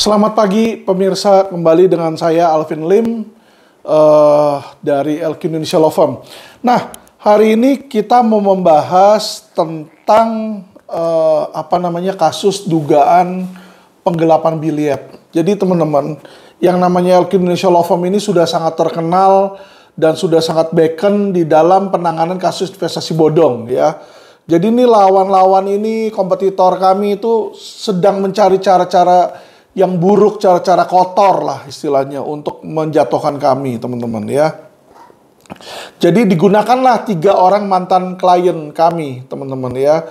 Selamat pagi pemirsa, kembali dengan saya Alvin Lim dari LQ Indonesia Law Firm. Nah, hari ini kita mau membahas tentang kasus dugaan penggelapan biliet. Jadi teman-teman, yang namanya LQ Indonesia Law Firm ini sudah sangat terkenal dan sudah sangat beacon di dalam penanganan kasus investasi bodong ya. Jadi ini lawan-lawan ini, kompetitor kami itu sedang mencari cara-cara yang buruk, cara-cara kotor lah istilahnya untuk menjatuhkan kami, teman-teman ya. Jadi digunakanlah 3 orang mantan klien kami, teman-teman ya.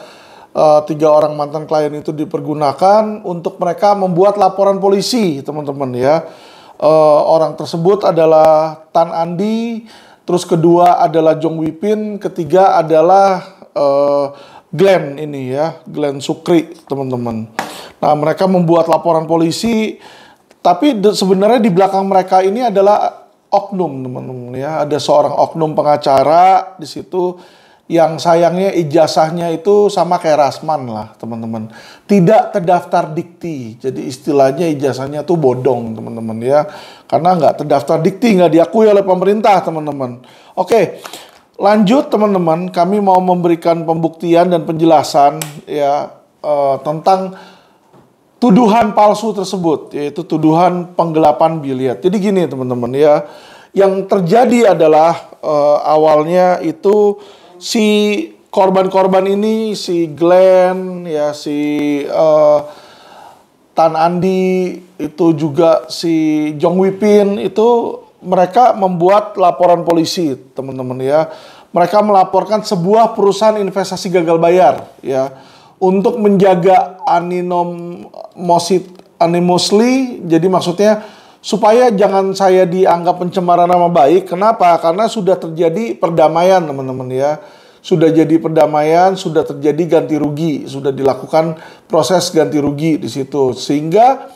3 orang mantan klien itu dipergunakan untuk mereka membuat laporan polisi, teman-teman ya. Orang tersebut adalah Tan Andi, terus kedua adalah Jong Wipin, ketiga adalah Glenn ini ya, Glenn Sukri, teman-teman. Nah, mereka membuat laporan polisi, tapi sebenarnya di belakang mereka ini adalah oknum, teman-teman ya. Ada seorang oknum pengacara di situ yang sayangnya ijazahnya itu sama kayak Rasman lah, teman-teman. Tidak terdaftar dikti, jadi istilahnya ijazahnya tuh bodong, teman-teman ya. Karena nggak terdaftar dikti, nggak diakui oleh pemerintah, teman-teman. Oke, lanjut teman-teman, kami mau memberikan pembuktian dan penjelasan ya tentang tuduhan palsu tersebut, yaitu tuduhan penggelapan biliet. Jadi gini teman-teman ya, yang terjadi adalah awalnya itu si korban-korban ini, si Glenn, ya si Tan Andi, itu juga si Jong Wipin, itu mereka membuat laporan polisi, teman-teman ya. Mereka melaporkan sebuah perusahaan investasi gagal bayar, ya, untuk menjaga anonymously, jadi maksudnya supaya jangan saya dianggap pencemaran nama baik. Kenapa? Karena sudah terjadi perdamaian, teman-teman ya. Sudah jadi perdamaian, sudah terjadi ganti rugi, sudah dilakukan proses ganti rugi di situ. Sehingga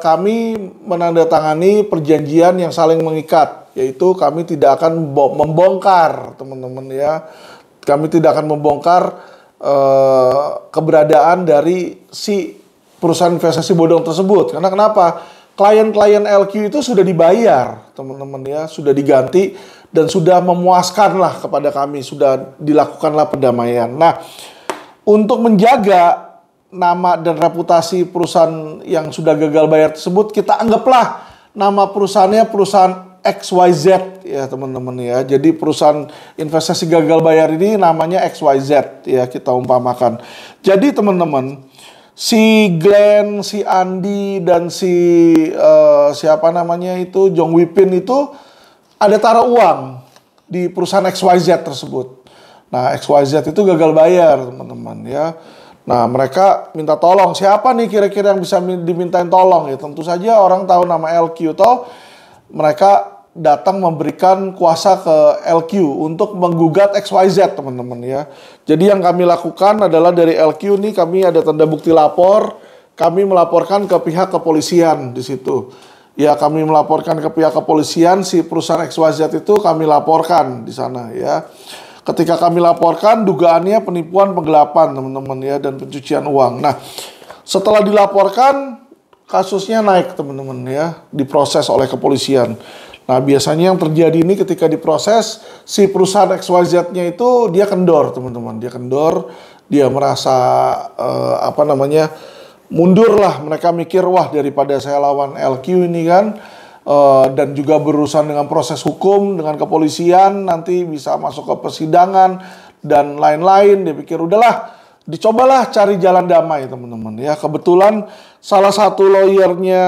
kami menandatangani perjanjian yang saling mengikat, yaitu kami tidak akan membongkar, teman-teman ya. Kami tidak akan membongkar keberadaan dari si perusahaan investasi bodong tersebut. Karena kenapa? Klien-klien LQ itu sudah dibayar, teman-teman ya, sudah diganti dan sudah memuaskan lah kepada kami, sudah dilakukanlah perdamaian. Nah, untuk menjaga nama dan reputasi perusahaan yang sudah gagal bayar tersebut, kita anggaplah nama perusahaannya perusahaan XYZ ya teman-teman ya. Jadi perusahaan investasi gagal bayar ini namanya XYZ ya, kita umpamakan. Jadi teman-teman, si Glenn, si Andi, dan si siapa namanya itu, Jong Wipin itu ada taruh uang di perusahaan XYZ tersebut. Nah, XYZ itu gagal bayar teman-teman ya. Nah, mereka minta tolong. Siapa nih kira-kira yang bisa dimintain tolong ya? Tentu saja orang tahu nama LQ toh. Mereka datang memberikan kuasa ke LQ untuk menggugat XYZ, teman-teman ya. Jadi yang kami lakukan adalah dari LQ nih, kami ada tanda bukti lapor. Kami melaporkan ke pihak kepolisian di situ. Ya, kami melaporkan ke pihak kepolisian, si perusahaan XYZ itu kami laporkan di sana ya. Ketika kami laporkan, dugaannya penipuan, penggelapan, teman-teman ya, dan pencucian uang. Nah, setelah dilaporkan, kasusnya naik, teman-teman ya, diproses oleh kepolisian. Nah, biasanya yang terjadi ini ketika diproses, si perusahaan XYZ-nya itu dia kendor, teman-teman. Dia kendor, dia merasa mundur lah. Mereka mikir, wah daripada saya lawan LQ ini kan, dan juga berurusan dengan proses hukum, dengan kepolisian, nanti bisa masuk ke persidangan dan lain-lain. Dia pikir udahlah, dicobalah cari jalan damai, teman-teman ya. Kebetulan salah satu lawyernya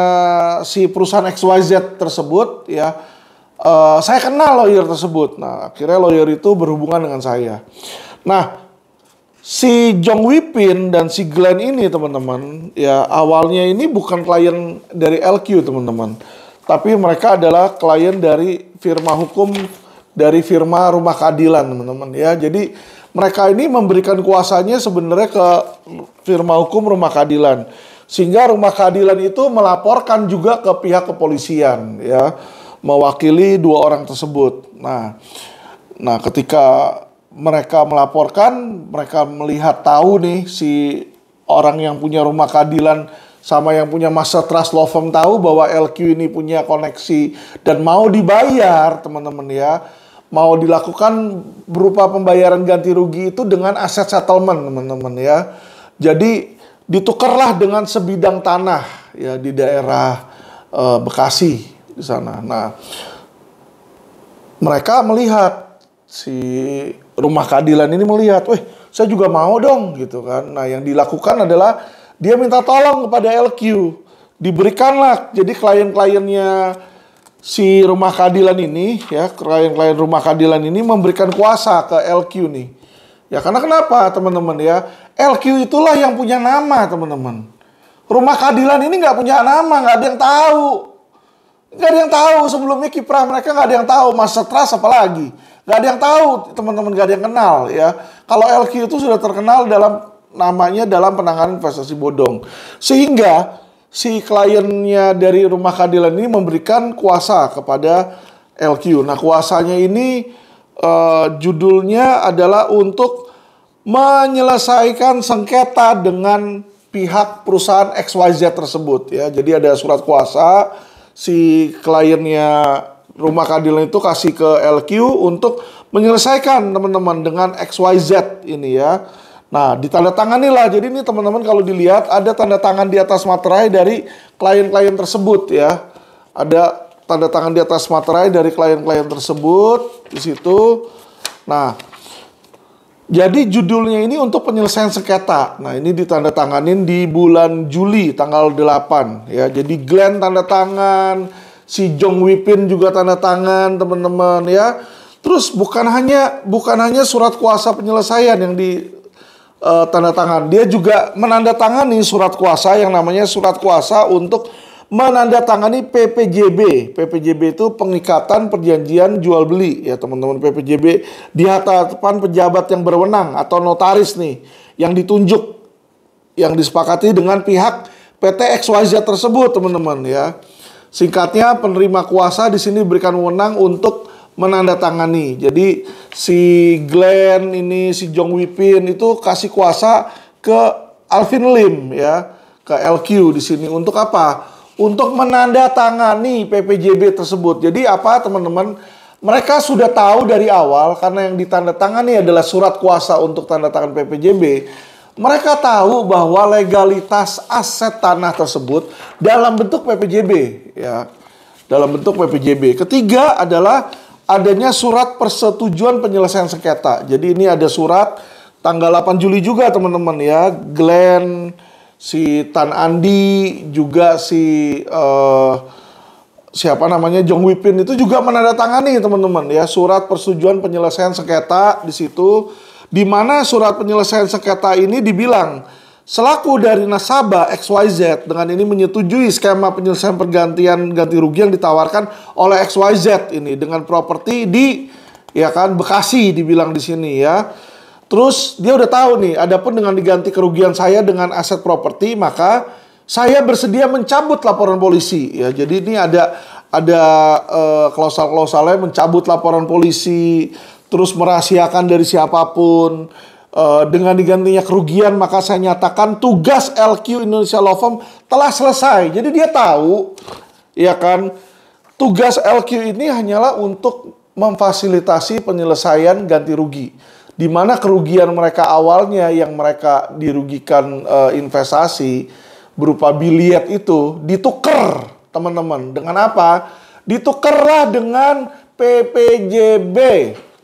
si perusahaan XYZ tersebut ya, saya kenal lawyer tersebut. Nah, akhirnya lawyer itu berhubungan dengan saya. Nah, si Jong Wipin dan si Glenn ini, teman-teman ya, awalnya ini bukan klien dari LQ, teman-teman, tapi mereka adalah klien dari firma hukum, dari firma rumah keadilan, teman-teman ya. Jadi mereka ini memberikan kuasanya sebenarnya ke firma hukum rumah keadilan. Sehingga rumah keadilan itu melaporkan juga ke pihak kepolisian ya, mewakili 2 orang tersebut. Nah, ketika mereka melaporkan, mereka melihat tahu nih si orang yang punya rumah keadilan sama yang punya Master Trust Law Firm tahu bahwa LQ ini punya koneksi dan mau dibayar, teman-teman ya. Mau dilakukan berupa pembayaran ganti rugi itu dengan aset settlement, teman-teman ya. Jadi ditukarlah dengan sebidang tanah ya di daerah Bekasi di sana. Nah, mereka melihat si rumah keadilan ini melihat, "Wih, saya juga mau dong," gitu kan. Nah, yang dilakukan adalah dia minta tolong kepada LQ. Diberikanlah, jadi klien-kliennya si rumah keadilan ini, ya, klien-klien rumah keadilan ini memberikan kuasa ke LQ nih. Ya, karena kenapa, teman-teman ya? LQ itulah yang punya nama, teman-teman. Rumah keadilan ini nggak punya nama, nggak ada yang tahu. Nggak ada yang tahu, sebelumnya kiprah mereka nggak ada yang tahu. Master Trust apalagi. Nggak ada yang tahu, teman-teman, nggak ada yang kenal ya. Kalau LQ itu sudah terkenal dalam penanganan investasi bodong. Sehingga si kliennya dari rumah keadilan ini memberikan kuasa kepada LQ. Nah, kuasanya ini judulnya adalah untuk menyelesaikan sengketa dengan pihak perusahaan XYZ tersebut ya. Jadi ada surat kuasa, si kliennya rumah keadilan itu kasih ke LQ untuk menyelesaikan, teman-teman, dengan XYZ ini ya. Nah, ditandatanganilah. Jadi ini, teman-teman, kalau dilihat ada tanda tangan di atas materai dari klien-klien tersebut ya. Ada tanda tangan di atas materai dari klien-klien tersebut di situ. Nah, jadi judulnya ini untuk penyelesaian sengketa. Nah, ini ditandatanganin di bulan Juli tanggal 8 ya. Jadi Glenn tanda tangan, si Jong Wipin juga tanda tangan, teman-teman ya. Terus bukan hanya surat kuasa penyelesaian yang di tanda tangan, dia juga menandatangani surat kuasa yang namanya surat kuasa untuk menandatangani PPJB. PPJB itu pengikatan perjanjian jual beli ya, teman-teman. PPJB di hadapan pejabat yang berwenang atau notaris nih yang ditunjuk, yang disepakati dengan pihak PT XYZ tersebut, teman-teman ya. Singkatnya, penerima kuasa di sini diberikan wewenang untuk menandatangani. Jadi si Glenn ini, si Jong Wipin itu kasih kuasa ke Alvin Lim ya, ke LQ di sini untuk apa? Untuk menandatangani PPJB tersebut. Jadi apa, teman-teman? Mereka sudah tahu dari awal karena yang ditandatangani adalah surat kuasa untuk tanda tangan PPJB. Mereka tahu bahwa legalitas aset tanah tersebut dalam bentuk PPJB ya. Dalam bentuk PPJB. Ketiga adalah adanya surat persetujuan penyelesaian sengketa. Jadi ini ada surat tanggal 8 Juli juga, teman-teman ya. Glenn, si Tan Andi, juga si siapa namanya, Jong Wipin itu juga menandatangani, teman-teman ya, surat persetujuan penyelesaian sengketa di situ, di mana surat penyelesaian sengketa ini dibilang selaku dari nasabah XYZ dengan ini menyetujui skema penyelesaian pergantian ganti rugi yang ditawarkan oleh XYZ ini dengan properti di ya kan Bekasi, dibilang di sini ya. Terus dia udah tahu nih, adapun dengan diganti kerugian saya dengan aset properti, maka saya bersedia mencabut laporan polisi ya. Jadi ini ada klausal-klausalnya, mencabut laporan polisi, terus merahasiakan dari siapapun. Dengan digantinya kerugian, maka saya nyatakan tugas LQ Indonesia Law Firm telah selesai. Jadi dia tahu, ya kan, tugas LQ ini hanyalah untuk memfasilitasi penyelesaian ganti rugi. Di mana kerugian mereka awalnya yang mereka dirugikan investasi berupa biliet itu ditukar, teman-teman. Dengan apa? Ditukarlah dengan PPJB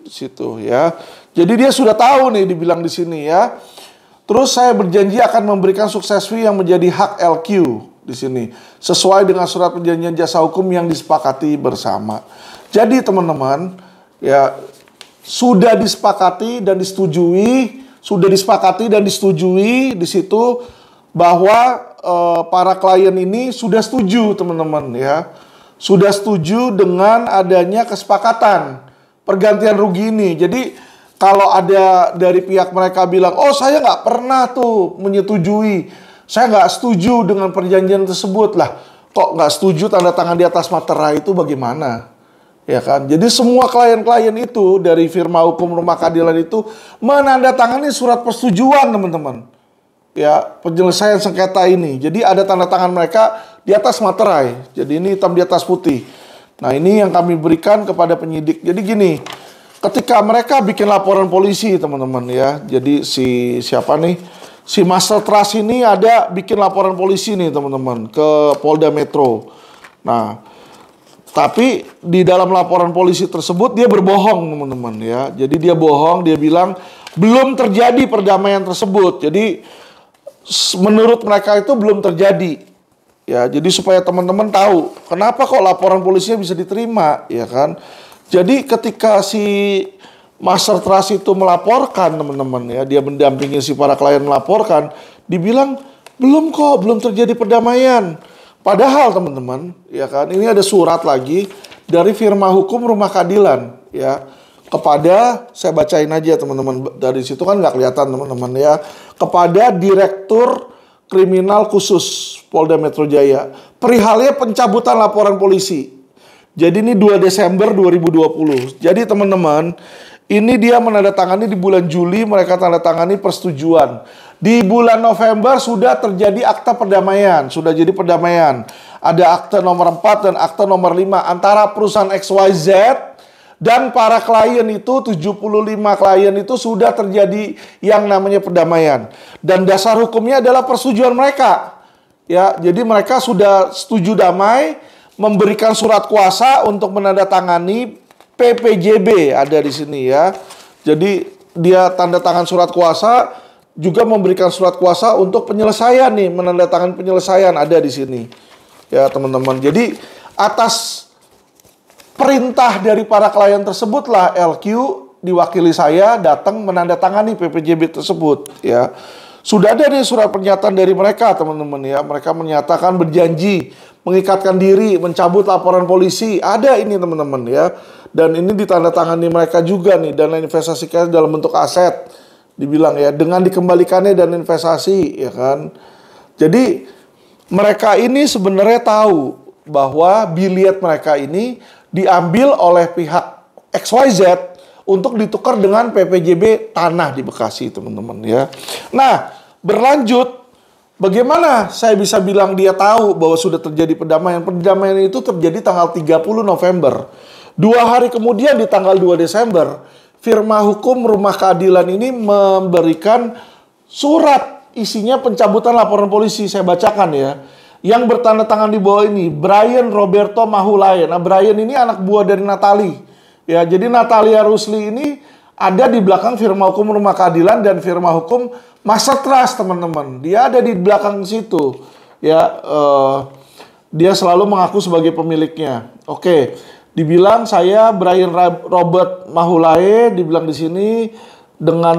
situ ya. Jadi dia sudah tahu nih, dibilang di sini ya. Terus saya berjanji akan memberikan sukses fee yang menjadi hak LQ di sini sesuai dengan surat perjanjian jasa hukum yang disepakati bersama. Jadi teman-teman ya, sudah disepakati dan disetujui, di situ bahwa para klien ini sudah setuju, teman-teman ya. Sudah setuju dengan adanya kesepakatan pergantian rugi ini. Jadi kalau ada dari pihak mereka bilang, oh saya nggak pernah tuh menyetujui, saya nggak setuju dengan perjanjian tersebut, lah kok nggak setuju tanda tangan di atas materai itu bagaimana? Ya kan? Jadi semua klien-klien itu dari firma hukum rumah keadilan itu menandatangani surat persetujuan, teman-teman. ya penyelesaian sengketa ini. Jadi ada tanda tangan mereka di atas materai. Jadi ini hitam di atas putih. Nah ini yang kami berikan kepada penyidik. Jadi gini, ketika mereka bikin laporan polisi teman-teman ya. Jadi siapa nih? Si Master Trust ini ada bikin laporan polisi nih teman-teman ke Polda Metro. Nah, tapi di dalam laporan polisi tersebut dia berbohong teman-teman ya. Jadi dia bohong, dia bilang belum terjadi perdamaian tersebut. Jadi menurut mereka itu belum terjadi. Ya, jadi supaya teman-teman tahu kenapa kok laporan polisinya bisa diterima, ya kan? Jadi ketika si Master Trust itu melaporkan teman-teman ya, dia mendampingi si para klien melaporkan, dibilang belum kok, belum terjadi perdamaian. Padahal teman-teman, ya kan, ini ada surat lagi dari firma hukum Rumah Keadilan ya. Kepada, saya bacain aja teman-teman, dari situ kan nggak kelihatan teman-teman ya. Kepada Direktur Kriminal Khusus Polda Metro Jaya, perihalnya pencabutan laporan polisi. Jadi ini 2 Desember 2020. Jadi teman-teman, ini dia menandatangani di bulan Juli, mereka tanda tangani persetujuan. Di bulan November sudah terjadi akta perdamaian, sudah jadi perdamaian. Ada akta nomor 4 dan akta nomor 5 antara perusahaan XYZ dan para klien itu, 75 klien itu sudah terjadi yang namanya perdamaian. Dan dasar hukumnya adalah persetujuan mereka. Ya, jadi mereka sudah setuju damai, memberikan surat kuasa untuk menandatangani PPJB ada di sini ya. Jadi dia tanda tangan surat kuasa, juga memberikan surat kuasa untuk penyelesaian nih, menandatangani penyelesaian ada di sini. Ya, teman-teman. Jadi atas perintah dari para klien tersebutlah LQ diwakili saya datang menandatangani PPJB tersebut ya. Sudah ada nih surat pernyataan dari mereka teman-teman ya. Mereka menyatakan berjanji mengikatkan diri mencabut laporan polisi. Ada ini teman-teman ya. Dan ini ditandatangani mereka juga nih, dana investasikan dalam bentuk aset. Dibilang ya, dengan dikembalikannya dana investasi ya kan. Jadi mereka ini sebenarnya tahu bahwa biliet mereka ini diambil oleh pihak XYZ untuk ditukar dengan PPJB tanah di Bekasi, teman-teman ya. Nah, berlanjut, bagaimana saya bisa bilang dia tahu bahwa sudah terjadi perdamaian? Perdamaian itu terjadi tanggal 30 November. 2 hari kemudian di tanggal 2 Desember, firma hukum Rumah Keadilan ini memberikan surat isinya pencabutan laporan polisi. Saya bacakan ya. Yang bertanda tangan di bawah ini, Brian Roberto Mahulaye. Nah, Brian ini anak buah dari Natali. Ya, jadi Natalia Rusli ini ada di belakang firma hukum Rumah Keadilan dan firma hukum Master Trust, teman-teman. Dia ada di belakang situ. Ya, dia selalu mengaku sebagai pemiliknya. Oke, dibilang saya Brian Robert Mahulaye, dibilang di sini dengan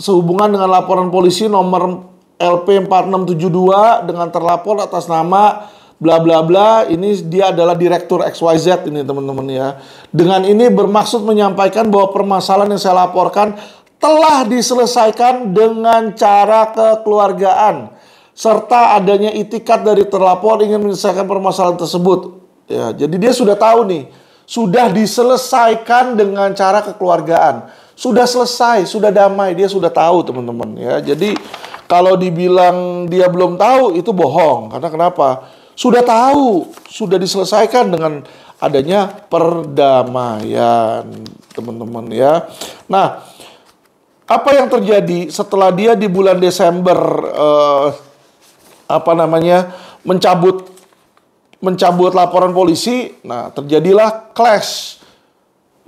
sehubungan dengan laporan polisi nomor LP 4672 dengan terlapor atas nama bla bla bla, ini dia adalah Direktur XYZ ini teman-teman ya. Dengan ini bermaksud menyampaikan bahwa permasalahan yang saya laporkan telah diselesaikan dengan cara kekeluargaan serta adanya itikat dari terlapor ingin menyelesaikan permasalahan tersebut. Ya, jadi dia sudah tahu nih, sudah diselesaikan dengan cara kekeluargaan. Sudah selesai, sudah damai, dia sudah tahu teman-teman ya. Jadi kalau dibilang dia belum tahu itu bohong. Karena kenapa? Sudah tahu, sudah diselesaikan dengan adanya perdamaian, teman-teman ya. Nah, apa yang terjadi setelah dia di bulan Desember mencabut laporan polisi? Nah, terjadilah clash.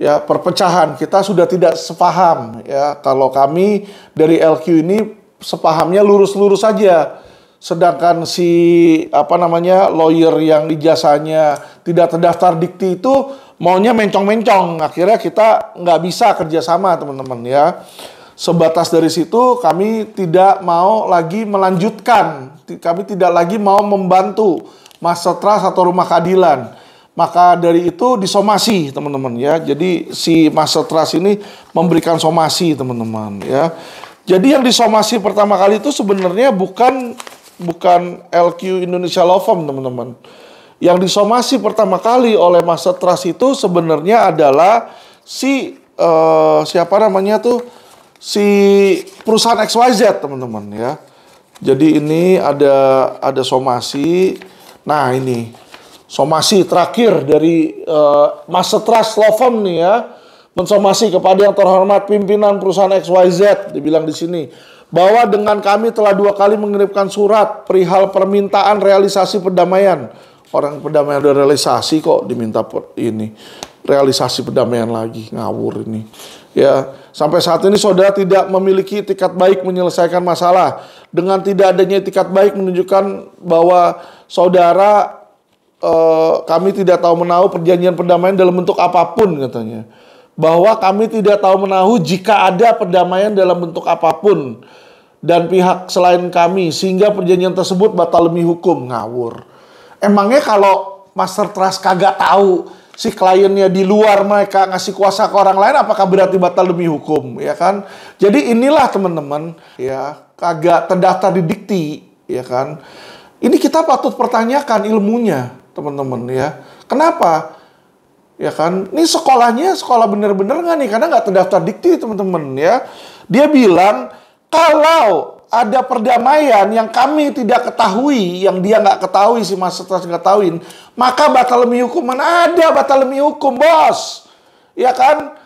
Ya, perpecahan. Kita sudah tidak sepaham ya. Kalau kami dari LQ ini sepahamnya lurus-lurus saja. Sedangkan si lawyer yang ijazahnya tidak terdaftar dikti itu maunya mencong-mencong. Akhirnya kita nggak bisa kerjasama teman-teman ya. Sebatas dari situ kami tidak mau lagi melanjutkan. Kami tidak lagi mau membantu Master Trust atau Rumah Keadilan. Maka dari itu disomasi teman-teman ya. Jadi si Master Trust ini memberikan somasi teman-teman ya. Jadi yang disomasi pertama kali itu sebenarnya bukan LQ Indonesia Law Firm teman-teman. Yang disomasi pertama kali oleh Master Trust itu sebenarnya adalah si si perusahaan XYZ teman-teman ya. Jadi ini ada somasi. Nah ini somasi terakhir dari Master Trust Law Firm nih ya, mensomasi kepada yang terhormat pimpinan perusahaan XYZ, dibilang di sini bahwa dengan kami telah 2 kali mengirimkan surat perihal permintaan realisasi perdamaian. Orang perdamaian udah realisasi kok diminta ini realisasi perdamaian lagi, ngawur ini. Ya, sampai saat ini saudara tidak memiliki itikat baik menyelesaikan masalah. Dengan tidak adanya itikat baik menunjukkan bahwa saudara kami tidak tahu menahu perjanjian perdamaian dalam bentuk apapun katanya. Bahwa kami tidak tahu menahu jika ada perdamaian dalam bentuk apapun dan pihak selain kami sehingga perjanjian tersebut batal demi hukum. Ngawur. Emangnya kalau Master Trust kagak tahu si kliennya di luar mereka ngasih kuasa ke orang lain, apakah berarti batal demi hukum, ya kan? Jadi inilah teman-teman, ya, kagak terdaftar di dikti, ya kan? Ini kita patut pertanyakan ilmunya, teman-teman, ya. Kenapa? Ya kan? Ini sekolahnya sekolah bener-bener nggak nih? Karena nggak terdaftar dikti, teman-teman, ya. Dia bilang kalau ada perdamaian yang kami tidak ketahui, yang dia nggak ketahui, si Master Trust nggak tahuin, maka batal demi hukum. Mana ada batal demi hukum, bos? Ya kan?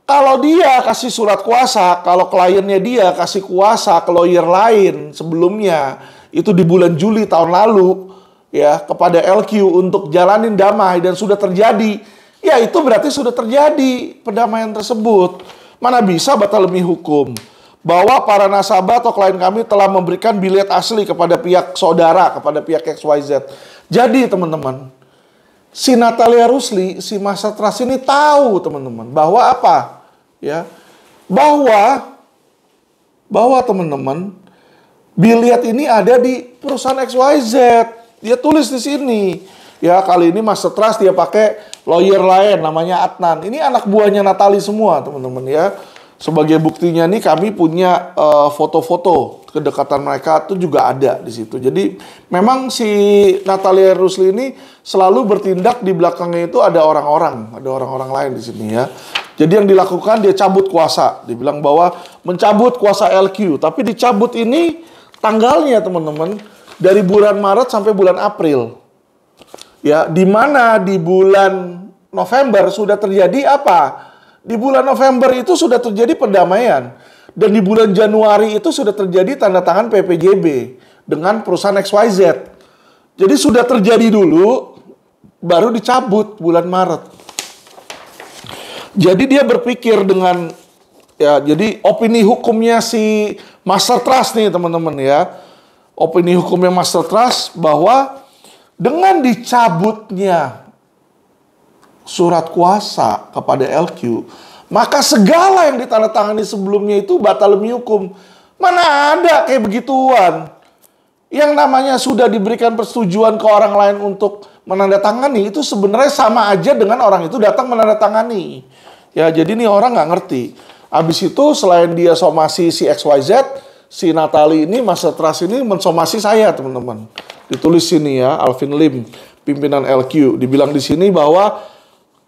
Kalau dia kasih surat kuasa, kalau kliennya dia kasih kuasa ke lawyer lain sebelumnya, itu di bulan Juli tahun lalu, ya, kepada LQ untuk jalanin damai dan sudah terjadi, ya itu berarti sudah terjadi perdamaian tersebut. Mana bisa batal demi hukum? Bahwa para nasabah atau klien kami telah memberikan bilet asli kepada pihak saudara, kepada pihak XYZ. Jadi teman-teman, si Natalia Rusli, si Master Trust ini tahu teman-teman, bahwa apa? Ya, bahwa teman-teman, bilet ini ada di perusahaan XYZ. Dia tulis di sini. Ya, kali ini Master Trust dia pakai lawyer lain namanya Adnan. Ini anak buahnya Natalie semua teman-teman ya. Sebagai buktinya nih kami punya foto-foto kedekatan mereka itu juga ada di situ. Jadi memang si Natalia Rusli ini selalu bertindak di belakangnya itu ada orang-orang lain di sini ya. Jadi yang dilakukan dia cabut kuasa, dibilang bahwa mencabut kuasa LQ, tapi dicabut ini tanggalnya teman-teman dari bulan Maret sampai bulan April. Ya, di mana di bulan November sudah terjadi apa? Di bulan November itu sudah terjadi perdamaian. Dan di bulan Januari itu sudah terjadi tanda tangan PPJB dengan perusahaan XYZ. Jadi sudah terjadi dulu, baru dicabut bulan Maret. Jadi dia berpikir dengan, ya jadi opini hukumnya si Master Trust nih teman-teman ya. Opini hukumnya Master Trust bahwa dengan dicabutnya surat kuasa kepada LQ, maka segala yang ditandatangani sebelumnya itu batal demi hukum. Mana ada kayak begituan. Yang namanya sudah diberikan persetujuan ke orang lain untuk menandatangani, itu sebenarnya sama aja dengan orang itu datang menandatangani. Ya, jadi nih orang nggak ngerti. Abis itu selain dia somasi si XYZ, si Natalie ini, Master Trust ini mensomasi saya teman-teman. Ditulis sini ya, Alvin Lim, pimpinan LQ. Dibilang di sini bahwa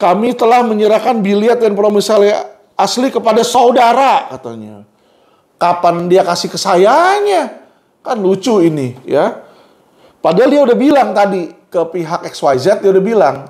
kami telah menyerahkan bilet dan promisori asli kepada saudara, katanya. Kapan dia kasih ke sayanya? Kan lucu ini, ya. Padahal dia udah bilang tadi ke pihak XYZ, dia udah bilang,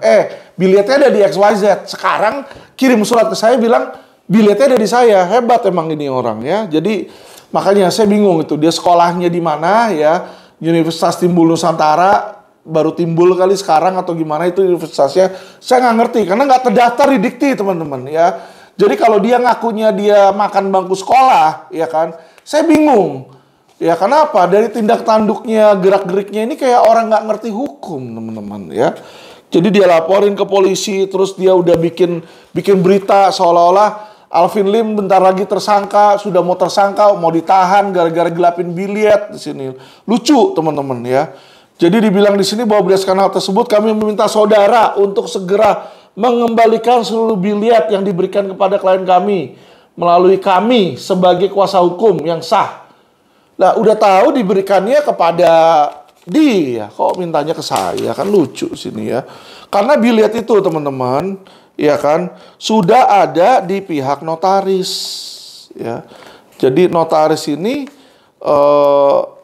biletnya ada di XYZ. Sekarang kirim surat ke saya bilang, biletnya ada di saya. Hebat emang ini orang, ya. Jadi makanya saya bingung itu, dia sekolahnya di mana, ya. Universitas Timbul Nusantara, baru timbul kali sekarang atau gimana itu universitasnya, saya nggak ngerti karena nggak terdaftar di dikti teman-teman ya. Jadi kalau dia ngakunya dia makan bangku sekolah, ya kan, saya bingung ya. Kenapa? Dari tindak tanduknya, gerak-geriknya ini kayak orang nggak ngerti hukum teman-teman ya. Jadi dia laporin ke polisi, terus dia udah bikin berita seolah-olah Alvin Lim bentar lagi tersangka, sudah mau tersangka, mau ditahan gara-gara gelapin bilet di sini. Lucu teman-teman ya. Jadi dibilang di sini bahwa berdasarkan hal tersebut kami meminta saudara untuk segera mengembalikan seluruh bilet yang diberikan kepada klien kami melalui kami sebagai kuasa hukum yang sah. Nah, udah tahu diberikannya kepada dia, kok mintanya ke saya, kan lucu sini ya. Karena bilet itu teman-teman, ya kan, sudah ada di pihak notaris ya. Jadi notaris ini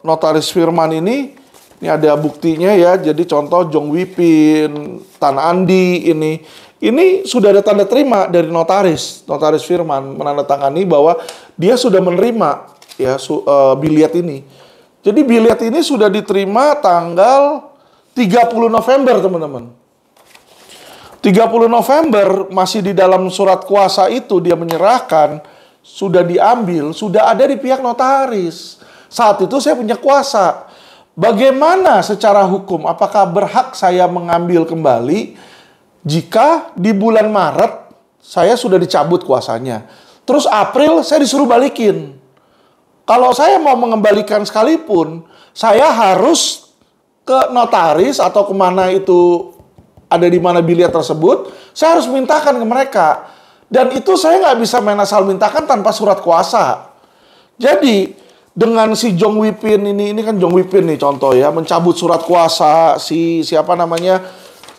Notaris Firman ini ada buktinya ya. Jadi contoh Jong Wipin, Tan Andi ini sudah ada tanda terima dari notaris Firman menandatangani bahwa dia sudah menerima ya biliat ini. Jadi biliat ini sudah diterima tanggal 30 November, teman-teman. 30 November masih di dalam surat kuasa itu dia menyerahkan, sudah diambil, sudah ada di pihak notaris. Saat itu saya punya kuasa. Bagaimana secara hukum? Apakah berhak saya mengambil kembali jika di bulan Maret saya sudah dicabut kuasanya? Terus April saya disuruh balikin. Kalau saya mau mengembalikan sekalipun, saya harus ke notaris atau kemana itu ada di mana biliat tersebut, saya harus mintakan ke mereka. Dan itu saya nggak bisa main asal mintakan tanpa surat kuasa. Jadi dengan si Jong Wipin ini kan Jong Wipin nih contoh ya, mencabut surat kuasa, siapa namanya,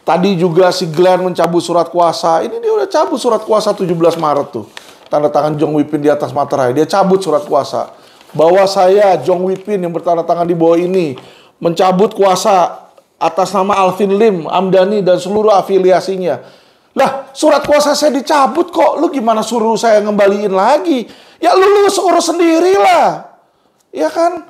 tadi juga si Glenn mencabut surat kuasa. Ini dia udah cabut surat kuasa 17 Maret tuh. Tanda tangan Jong Wipin di atas materai, dia cabut surat kuasa. Bahwa saya Jong Wipin yang bertanda tangan di bawah ini mencabut kuasa atas nama Alvin Lim, Amdani dan seluruh afiliasinya. Lah, surat kuasa saya dicabut kok. Lu gimana suruh saya ngembaliin lagi? Ya lu urus sendirilah. Ya kan?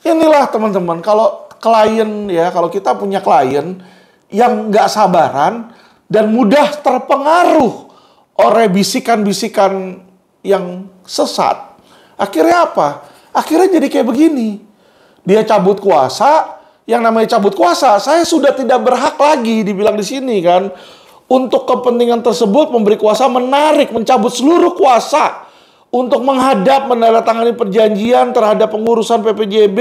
Inilah teman-teman, kalau klien ya, kalau kita punya klien yang nggak sabaran dan mudah terpengaruh oleh bisikan-bisikan yang sesat, akhirnya apa? Akhirnya jadi kayak begini. Dia cabut kuasa, yang namanya cabut kuasa, saya sudah tidak berhak lagi, dibilang di sini kan, untuk kepentingan tersebut memberi kuasa, menarik, mencabut seluruh kuasa untuk menghadap menandatangani perjanjian terhadap pengurusan PPJB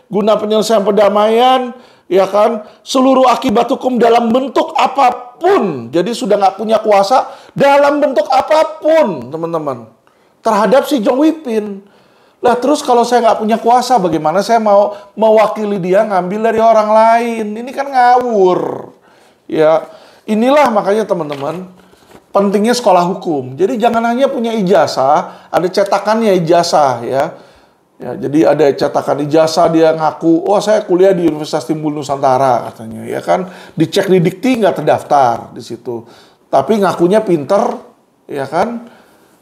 guna penyelesaian perdamaian, ya kan, seluruh akibat hukum dalam bentuk apapun. Jadi sudah nggak punya kuasa dalam bentuk apapun, teman-teman, terhadap si Jong Wipin. Lah terus kalau saya nggak punya kuasa, bagaimana saya mau mewakili dia ngambil dari orang lain? Ini kan ngawur. Ya, inilah makanya teman-teman, pentingnya sekolah hukum. Jadi jangan hanya punya ijazah, ada cetakannya ijazah ya. Ya, jadi ada cetakan ijazah, dia ngaku, oh saya kuliah di Universitas Timbul Nusantara katanya, ya kan. Dicek di Dikti nggak terdaftar di situ. Tapi ngakunya pinter, ya kan.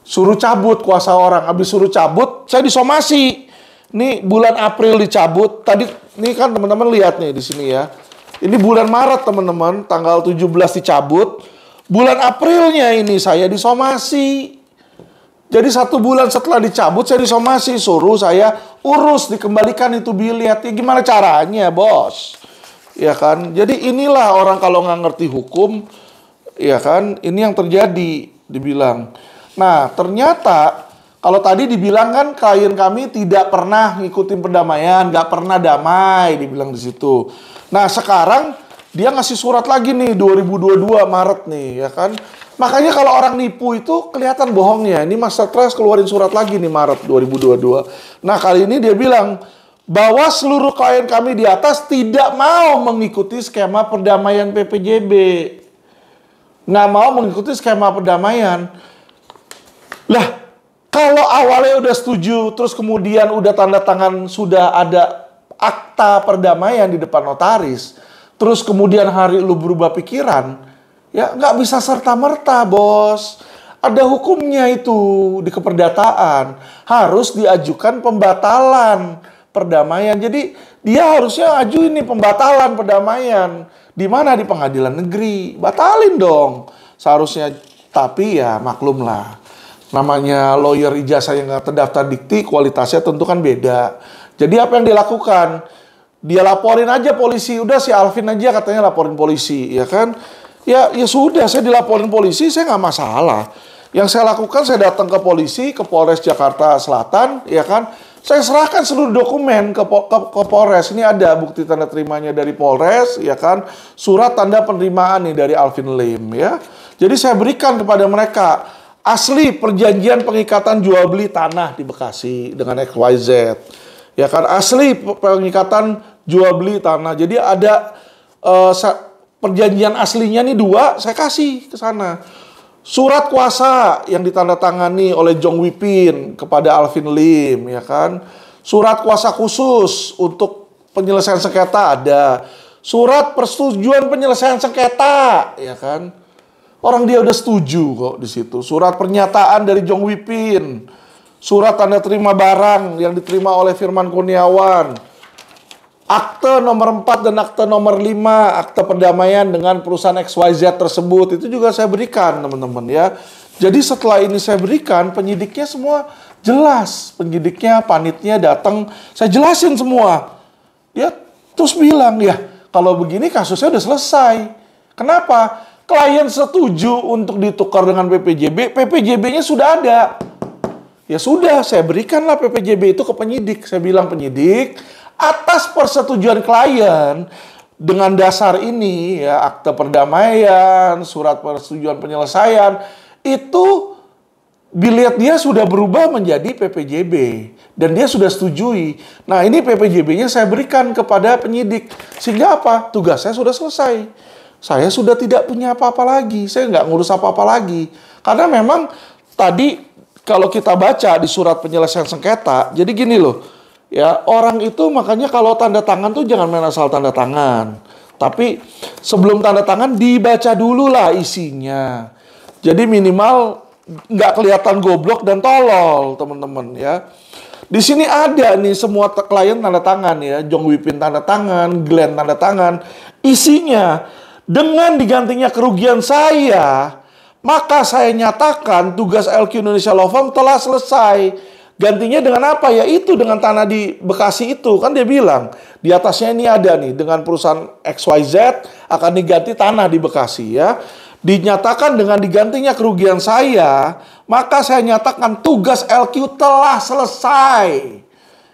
Suruh cabut kuasa orang, habis suruh cabut, saya disomasi. Nih bulan April dicabut. Tadi nih kan teman-teman lihat nih di sini ya. Ini bulan Maret teman-teman, tanggal 17 dicabut. Bulan Aprilnya ini saya disomasi. Jadi 1 bulan setelah dicabut saya disomasi, suruh saya urus dikembalikan itu biliat. Ya gimana caranya, bos? Ya kan? Jadi inilah orang kalau nggak ngerti hukum, ya kan? Ini yang terjadi, dibilang. Nah, ternyata kalau tadi dibilang kan klien kami tidak pernah ngikutin perdamaian, nggak pernah damai, dibilang di situ. Nah, sekarang dia ngasih surat lagi nih 2022 Maret nih, ya kan? Makanya kalau orang nipu itu kelihatan bohongnya. Ini Mas Stres keluarin surat lagi nih Maret 2022. Nah, kali ini dia bilang bahwa seluruh klien kami di atas tidak mau mengikuti skema perdamaian PPJB. Nggak mau mengikuti skema perdamaian. Lah, kalau awalnya udah setuju, terus kemudian udah tanda tangan, sudah ada akta perdamaian di depan notaris, terus kemudian hari lu berubah pikiran, ya nggak bisa serta-merta, bos. Ada hukumnya itu di keperdataan. Harus diajukan pembatalan perdamaian. Jadi dia harusnya ajuin nih pembatalan perdamaian. Di mana? Di pengadilan negeri. Batalin dong seharusnya. Tapi ya maklum lah. Namanya lawyer ijazah yang nggak terdaftar Dikti, kualitasnya tentu kan beda. Jadi apa yang dilakukan? Dia laporin aja polisi. Udah si Alvin aja katanya laporin polisi, ya kan? Ya sudah, saya dilaporin polisi, saya nggak masalah. Yang saya lakukan, saya datang ke polisi, ke Polres Jakarta Selatan, ya kan? Saya serahkan seluruh dokumen ke Polres. Ini ada bukti tanda terimanya dari Polres, ya kan? Surat tanda penerimaan nih dari Alvin Lim, ya. Jadi saya berikan kepada mereka asli perjanjian pengikatan jual beli tanah di Bekasi dengan XYZ. Ya kan, asli pengikatan jual beli tanah. Jadi ada perjanjian aslinya nih 2, saya kasih ke sana. Surat kuasa yang ditandatangani oleh Jong Wipin kepada Alvin Lim, ya kan. Surat kuasa khusus untuk penyelesaian sengketa ada. Surat persetujuan penyelesaian sengketa, ya kan? Orang dia udah setuju kok di situ. Surat pernyataan dari Jong Wipin. Surat tanda terima barang yang diterima oleh Firman Kurniawan. Akte nomor 4 dan akte nomor 5, akte perdamaian dengan perusahaan XYZ tersebut. Itu juga saya berikan, teman-teman ya. Jadi setelah ini saya berikan, penyidiknya semua jelas. Penyidiknya, panitnya datang, saya jelasin semua. Dia terus bilang, ya kalau begini kasusnya udah selesai. Kenapa? Klien setuju untuk ditukar dengan PPJB, PPJB-nya sudah ada. Ya sudah, saya berikanlah PPJB itu ke penyidik. Saya bilang, penyidik, atas persetujuan klien, dengan dasar ini, ya akte perdamaian, surat persetujuan penyelesaian, itu biliet dia sudah berubah menjadi PPJB. Dan dia sudah setujui. Nah ini PPJB-nya saya berikan kepada penyidik. Sehingga apa? Tugas saya sudah selesai. Saya sudah tidak punya apa-apa lagi. Saya nggak ngurus apa-apa lagi. Karena memang tadi kalau kita baca di surat penyelesaian sengketa, jadi gini loh. Ya, orang itu makanya kalau tanda tangan tuh jangan main asal tanda tangan. Tapi sebelum tanda tangan dibaca dulu lah isinya. Jadi minimal nggak kelihatan goblok dan tolol, teman-teman ya. Di sini ada nih semua klien tanda tangan ya, Jong Wipin tanda tangan, Glenn tanda tangan. Isinya, dengan digantinya kerugian saya, maka saya nyatakan tugas LQ Indonesia Law Firm telah selesai. Gantinya dengan apa? Ya itu dengan tanah di Bekasi itu. Kan dia bilang, di atasnya ini ada nih, dengan perusahaan XYZ akan diganti tanah di Bekasi ya. Dinyatakan dengan digantinya kerugian saya, maka saya nyatakan tugas LQ telah selesai.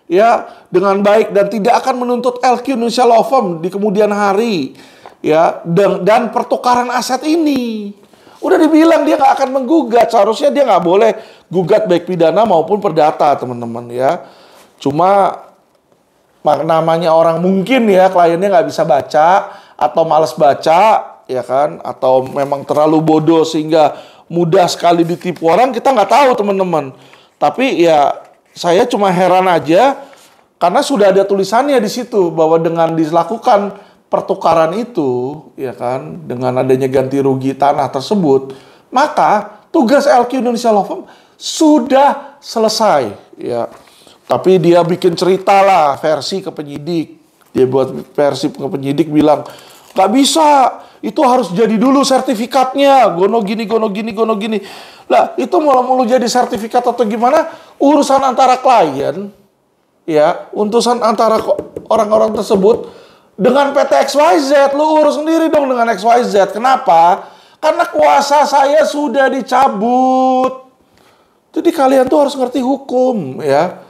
Ya, dengan baik dan tidak akan menuntut LQ Indonesia Law Firm di kemudian hari. Ya, dan pertukaran aset ini. Udah dibilang dia nggak akan menggugat, seharusnya dia nggak boleh gugat baik pidana maupun perdata, teman-teman ya. Cuma namanya orang mungkin ya kliennya nggak bisa baca atau malas baca. Ya kan, atau memang terlalu bodoh sehingga mudah sekali ditipu orang, kita nggak tahu, teman-teman. Tapi ya saya cuma heran aja karena sudah ada tulisannya di situ bahwa dengan dilakukan pertukaran itu, ya kan, dengan adanya ganti rugi tanah tersebut, maka tugas LQ Indonesia Law Firm sudah selesai. Ya, tapi dia bikin cerita lah versi ke penyidik. Dia buat versi ke penyidik bilang nggak bisa. Itu harus jadi dulu sertifikatnya. Gono gini, gono gini, gono gini. Lah, itu mulu-mulu jadi sertifikat atau gimana? Urusan antara klien, ya, urusan antara orang-orang tersebut dengan PT XYZ. Lu urus sendiri dong dengan XYZ. Kenapa? Karena kuasa saya sudah dicabut. Jadi kalian tuh harus ngerti hukum, ya.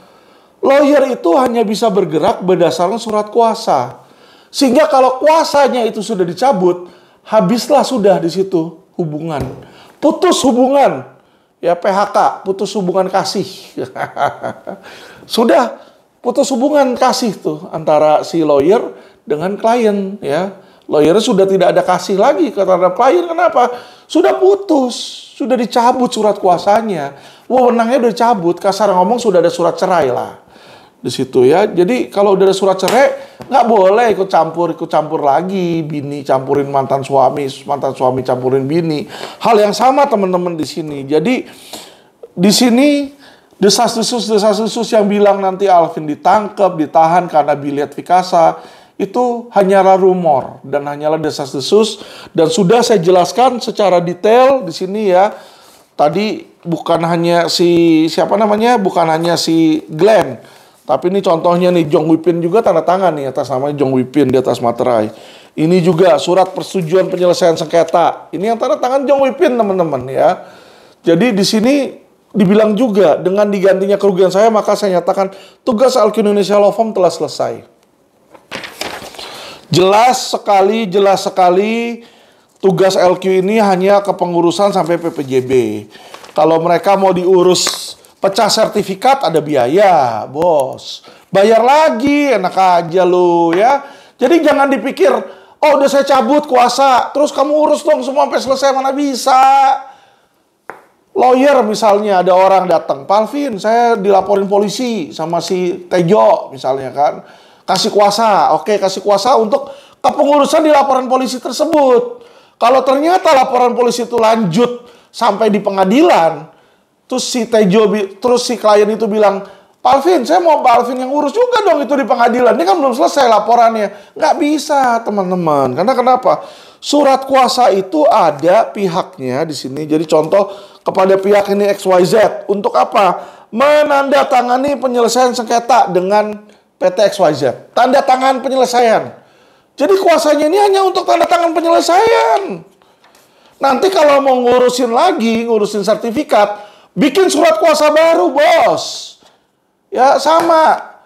Lawyer itu hanya bisa bergerak berdasarkan surat kuasa. Sehingga kalau kuasanya itu sudah dicabut, habislah sudah di situ hubungan. Putus hubungan. Ya PHK, putus hubungan kasih. Sudah putus hubungan kasih tuh antara si lawyer dengan klien ya. Lawyer sudah tidak ada kasih lagi terhadap klien. Kenapa? Sudah putus, sudah dicabut surat kuasanya. Wewenangnya udah dicabut, kasar ngomong sudah ada surat cerai lah di situ ya. Jadi kalau udah ada surat cerai, nggak boleh ikut campur lagi. Bini campurin mantan suami campurin bini. Hal yang sama teman-teman di sini. Jadi di sini desas-desus yang bilang nanti Alvin ditangkap, ditahan karena biliet Vikasa, itu hanyalah rumor dan hanyalah desas-desus. Dan sudah saya jelaskan secara detail di sini ya. Tadi bukan hanya bukan hanya si Glenn. Tapi ini contohnya nih, Jong Wipin juga tanda tangan nih atas nama Jong Wipin di atas materai. Ini juga surat persetujuan penyelesaian sengketa. Ini yang tanda tangan Jong Wipin, teman-teman ya. Jadi di sini dibilang juga dengan digantinya kerugian saya, maka saya nyatakan tugas LQ Indonesia Law Firm telah selesai. Jelas sekali tugas LQ ini hanya kepengurusan sampai PPJB. Kalau mereka mau diurus pecah sertifikat ada biaya, bos. Bayar lagi, enak aja lu ya. Jadi jangan dipikir, oh udah saya cabut kuasa, terus kamu urus dong semua sampai selesai, mana bisa. Lawyer misalnya ada orang datang, Pak Alvin, saya dilaporin polisi sama si Tejo misalnya kan. Kasih kuasa, oke kasih kuasa untuk kepengurusan di laporan polisi tersebut. Kalau ternyata laporan polisi itu lanjut sampai di pengadilan, terus si Tejo, terus si klien itu bilang, Pak Alvin, saya mau Pak Alvin yang urus juga dong itu di pengadilan. Ini kan belum selesai laporannya. Nggak bisa, teman-teman. Karena kenapa? Surat kuasa itu ada pihaknya di sini. Jadi contoh kepada pihak ini XYZ. Untuk apa? Menandatangani penyelesaian sengketa dengan PT XYZ. Tanda tangan penyelesaian. Jadi kuasanya ini hanya untuk tanda tangan penyelesaian. Nanti kalau mau ngurusin lagi, ngurusin sertifikat, bikin surat kuasa baru, bos. Ya sama.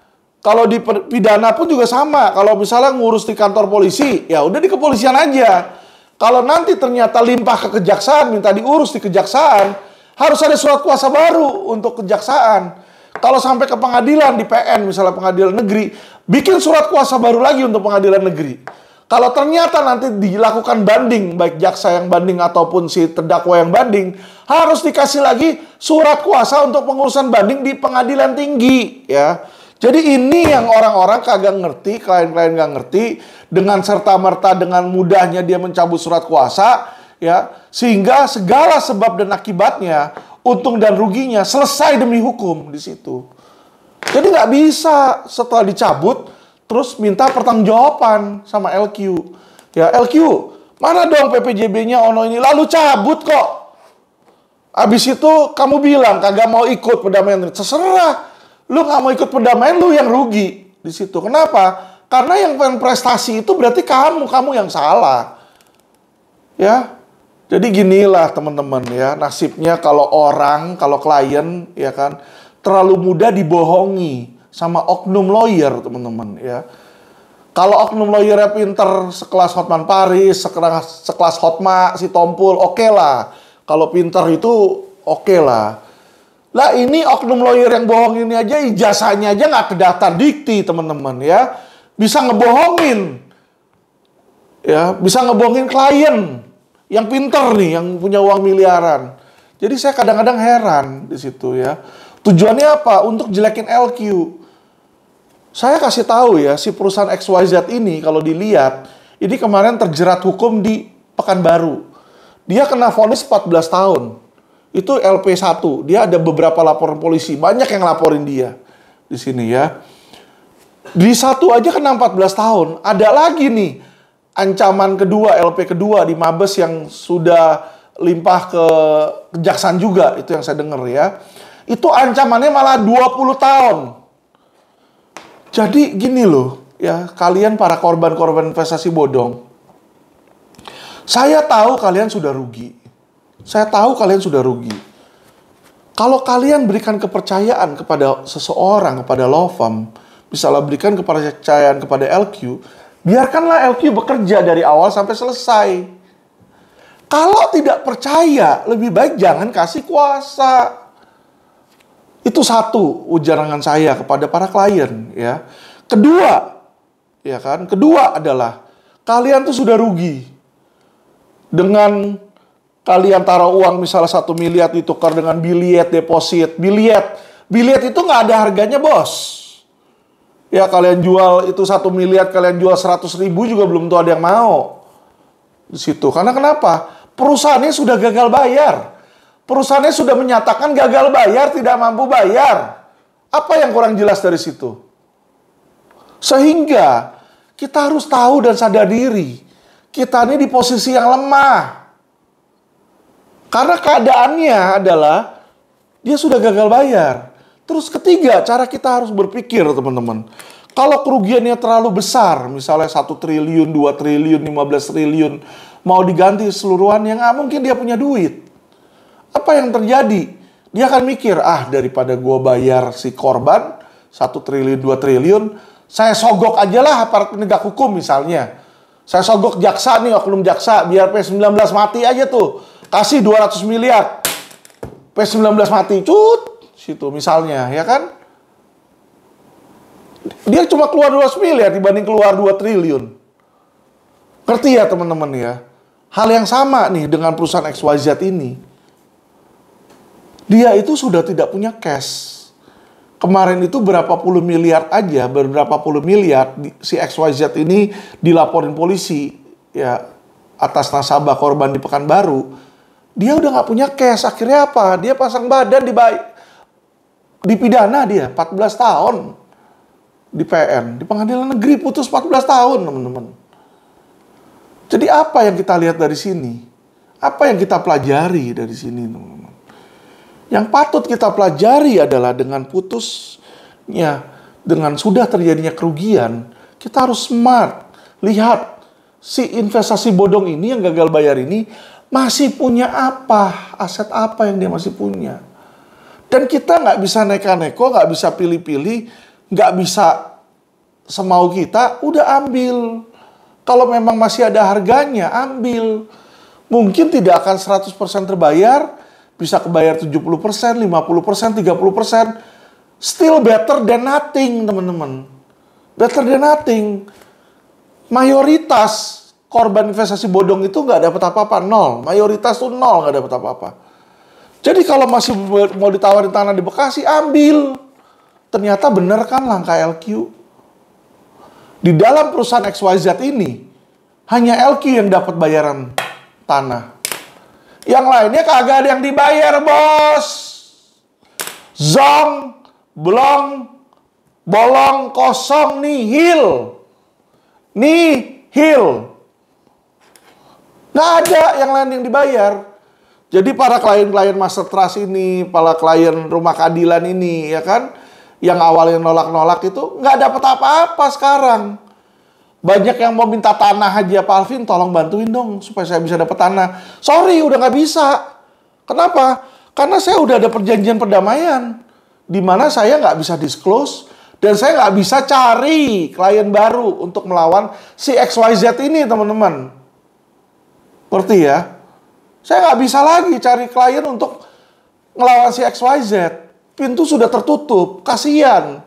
Kalau di pidana pun juga sama. Kalau misalnya ngurus di kantor polisi, ya udah di kepolisian aja. Kalau nanti ternyata limpah ke kejaksaan, minta diurus di kejaksaan, harus ada surat kuasa baru untuk kejaksaan. Kalau sampai ke pengadilan di PN, misalnya pengadilan negeri, bikin surat kuasa baru lagi untuk pengadilan negeri. Kalau ternyata nanti dilakukan banding, baik jaksa yang banding ataupun si terdakwa yang banding, harus dikasih lagi surat kuasa untuk pengurusan banding di pengadilan tinggi, ya. Jadi ini yang orang-orang kagak ngerti, klien-klien nggak ngerti, dengan serta-merta dengan mudahnya dia mencabut surat kuasa, ya, sehingga segala sebab dan akibatnya, untung dan ruginya selesai demi hukum di situ. Jadi nggak bisa setelah dicabut terus minta pertanggungjawaban sama LQ. Ya LQ, mana dong PPJB-nya ono ini? Lalu cabut kok. Abis itu kamu bilang kagak mau ikut perdamaian. Terserah. Lu nggak mau ikut perdamaian, lu yang rugi di situ. Kenapa? Karena yang prestasi itu berarti kamu yang salah. Ya. Jadi ginilah teman-teman ya, nasibnya kalau klien ya kan terlalu mudah dibohongi sama oknum lawyer, teman-teman ya. Kalau oknum lawyernya pinter sekelas Hotman Paris, sekelas Hotma, si Tompul, oke lah. Kalau pinter itu oke lah. Lah ini oknum lawyer yang bohong ini aja ijazahnya aja nggak kedaftar dikti, teman-teman ya. Bisa ngebohongin. Ya, bisa ngebohongin klien yang pinter nih, yang punya uang miliaran. Jadi saya kadang-kadang heran di situ ya. Tujuannya apa? Untuk jelekin LQ. Saya kasih tahu ya, si perusahaan XYZ ini kalau dilihat, ini kemarin terjerat hukum di Pekanbaru. Dia kena vonis 14 tahun. Itu LP1. Dia ada beberapa laporan polisi. Banyak yang laporin dia di sini ya. Di satu aja kena 14 tahun. Ada lagi nih ancaman kedua, LP kedua di Mabes yang sudah limpah ke kejaksaan juga. Itu yang saya dengar ya. Itu ancamannya malah 20 tahun. Jadi gini loh, ya kalian para korban-korban investasi bodong. Saya tahu kalian sudah rugi. Saya tahu kalian sudah rugi. Kalau kalian berikan kepercayaan kepada seseorang, kepada law firm, misalnya berikan kepercayaan kepada LQ, biarkanlah LQ bekerja dari awal sampai selesai. Kalau tidak percaya, lebih baik jangan kasih kuasa. Itu satu ujaran saya kepada para klien ya. Kedua, ya kan? Kedua adalah kalian tuh sudah rugi. Dengan kalian taruh uang misalnya 1 miliar ditukar dengan biliet deposit. Biliet itu nggak ada harganya, bos. Ya kalian jual itu 1 miliar, kalian jual 100.000 juga belum tentu ada yang mau. Di situ. Karena kenapa? Perusahaannya sudah gagal bayar. Perusahaannya sudah menyatakan gagal bayar, tidak mampu bayar. Apa yang kurang jelas dari situ? Sehingga kita harus tahu dan sadar diri. Kita ini di posisi yang lemah. Karena keadaannya adalah dia sudah gagal bayar. Terus ketiga, cara kita harus berpikir, teman-teman. Kalau kerugiannya terlalu besar, misalnya 1 triliun, 2 triliun, 15 triliun, mau diganti seluruhan, yang nggak mungkin dia punya duit. Apa yang terjadi? Dia akan mikir, daripada gue bayar si korban 1 triliun, 2 triliun, saya sogok aja lah aparat penegak hukum misalnya. Saya sogok jaksa nih, oknum jaksa, biar P19 mati aja tuh. Kasih 200 miliar. P19 mati, cut. Situ misalnya, ya kan? Dia cuma keluar 200 miliar dibanding keluar 2 triliun. Ngerti ya teman-teman ya? Hal yang sama nih dengan perusahaan XYZ ini. Dia itu sudah tidak punya cash. Kemarin itu berapa puluh miliar aja, berapa puluh miliar si XYZ ini dilaporin polisi ya atas nasabah korban di Pekanbaru. Dia udah nggak punya cash. Akhirnya apa? Dia pasang badan dipidana dia 14 tahun di PN, di pengadilan negeri putus 14 tahun, teman-teman. Jadi apa yang kita lihat dari sini? Apa yang kita pelajari dari sini, teman-teman? Yang patut kita pelajari adalah dengan putusnya, dengan sudah terjadinya kerugian, kita harus smart. Lihat, si investasi bodong ini yang gagal bayar ini masih punya apa? Aset apa yang dia masih punya? Dan kita nggak bisa neko-neko, nggak bisa pilih-pilih, nggak bisa semau kita, udah ambil. Kalau memang masih ada harganya, ambil. Mungkin tidak akan 100% terbayar, bisa kebayar 70%, 50%, 30%. Still better than nothing, teman-teman. Better than nothing. Mayoritas korban investasi bodong itu nggak dapat apa-apa, nol. Mayoritas tuh nol, nggak dapat apa-apa. Jadi kalau masih mau ditawarin tanah di Bekasi, ambil. Ternyata bener kan langkah LQ. Di dalam perusahaan XYZ ini, hanya LQ yang dapat bayaran tanah. Yang lainnya kagak ada yang dibayar, bos. Zong, blong, bolong, kosong, nihil. Nihil. Nggak ada yang lain yang dibayar. Jadi para klien-klien master trust ini, para klien rumah keadilan ini, ya kan, yang awalnya nolak-nolak itu nggak dapat apa-apa sekarang. Banyak yang mau minta tanah aja, Pak Alvin, tolong bantuin dong supaya saya bisa dapat tanah. Sorry, udah nggak bisa. Kenapa? Karena saya udah ada perjanjian perdamaian, di mana saya nggak bisa disclose dan saya nggak bisa cari klien baru untuk melawan si XYZ ini, teman-teman. Ngerti ya? Saya nggak bisa lagi cari klien untuk ngelawan si XYZ. Pintu sudah tertutup, kasihan.